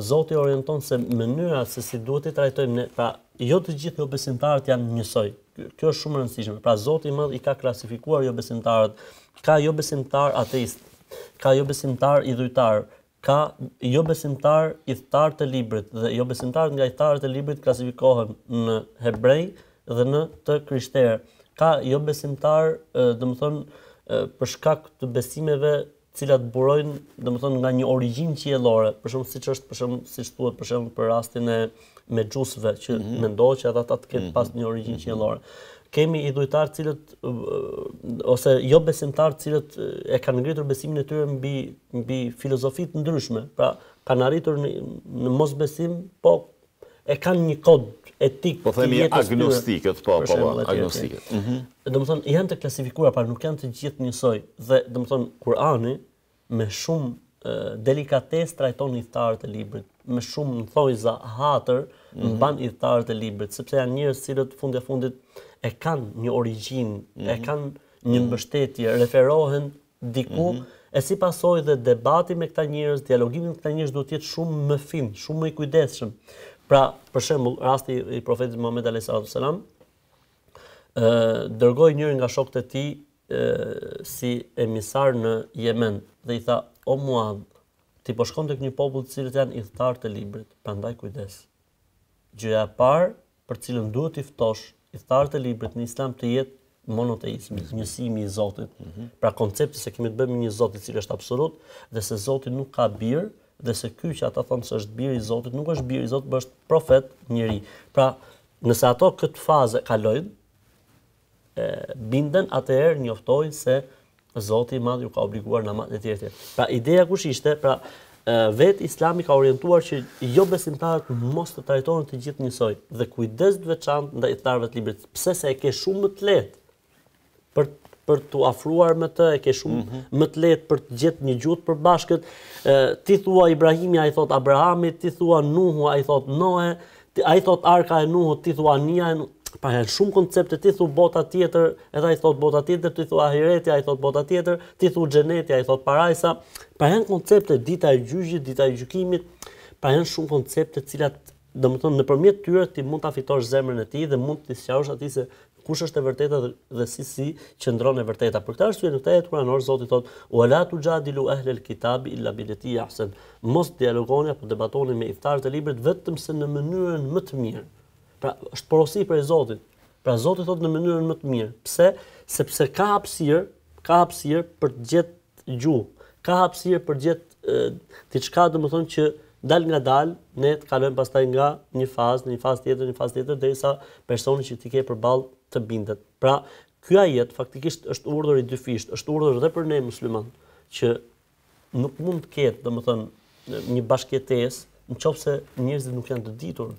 Zoti orienton se mënyra se si duhet të trajtojmë ne, pra jo të gjithë jo besimtarët janë njësoj. Kjo është shumë e rëndësishme. Pra Zoti i Madh i ka klasifikuar jo besimtarët. Ka jo besimtar ateist, ka jo besimtar idhujtar, ka jo besimtar idhtar të librit dhe jo besimtarët nga idhtarët e librit klasifikohen në hebrej dhe në të krishterë. Ka jo besimtar, domethënë për shkak të besimeve cilat burojnë, domethënë nga një origjinë qiellore, për shembull siç është, për shembull siç thuhet për shembull për rastin e Mexhusëve që mendohet që ata të kenë pas një origjinë qiellore. Kemi idhujtarë cilët ose jo besimtarë cilët e kanë ngritur besimin e tyre mbi filozofi të ndryshme. Pra kanë arritur në mosbesim, po e kanë një kod etik. Po themi agnostikët, po, agnostikët. Domethënë janë të klasifikuara, pra nuk janë të gjithë njësoj. Dhe domethënë Kurani me shumë delikatesë trajton idhtarët e librit, me shumë thojza hatër mban idhtarët e librit, sepse janë njerëz cilët fundi fundit e kanë një origjinë, e kanë një mbështetje, referohen diku, e si pasojë dhe debati me këta njerëz, dialogimi me këta njerëz duhet të jetë shumë më fin, shumë më i kujdesshëm. Pra, për shembull, rasti i profetit Muhammed alayhis salam, dërgoi njërin nga shokët e tij si emisar në Yemen dhe i tha: "O Muad, ti po shkon tek një popull të cilët janë idhtar të librit, prandaj kujdes. Gjëja e parë për cilën duhet t'i ftosh idhtarët e librit në Islam të jetë monoteizmi, njësimi i Zotit. Pra koncepti se kemi të bëjmë një Zot i cili është absolut dhe se Zoti nuk ka bir dhe se ky që ata thonë se është biri i Zotit nuk është biri i Zotit, por është profet, njeri. Pra, nëse ato këtë fazë kalojnë, binden atëherë njoftojnë se Zoti i Madh ju ka obliguar namaz e tjerë. Pra ideja kush ishte? Pra vetë Islami ka orientuar që jo besimtarët mos të trajtohen të gjithë njësoj dhe kujdes të veçantë ndaj idhtarëve të librit. Pse se e ke shumë më të lehtë për t'u afruar me të, e ke shumë më të lehtë për të gjetë një gjuhë të përbashkët. Ti thua Ibrahimi, ai thot Abrahamit, ti thua Nuhu, ai thot Noe, ai thot arka e Nuhut, ti thua Nia e Pa janë shumë koncepte, ti thu bota tjetër, edhe ai thot bota tjetër, ti thua ahireti, ai thot bota tjetër, ti thu xheneti, ai thot parajsa. Pa janë koncepte, dita e gjyqit, dita e gjykimit, pa janë shumë koncepte të cilat, domethënë nëpërmjet tyre ti mund ta fitosh zemrën e tij dhe mund të sqarosh atij se kush është e vërteta dhe si qëndron e vërteta. Për këtë arsye në këtë ajet kuranor Zoti thot: "Wa la tujadilu ahlal kitabi illa billati ahsan." Mos dialogoni apo debatoni me idhtarët e librit vetëm se në mënyrën më të mirë. Pra, është porosi për Zotit. Pra, Zoti thot në mënyrën më të mirë. Pse? Sepse ka hapësirë për të gjetë gjuhë, ka hapësirë për të gjetë diçka, domethënë që dal nga dal, ne të kalojmë pastaj nga një fazë në një fazë tjetër, derisa personi që ti ke përballë të bindet. Pra, ky ajet faktikisht është urdhër i dyfisht, është urdhër edhe për ne musliman, që nuk mund të ketë, domethënë, një bashkëjetesë nëse njerëzit nuk janë të ditur.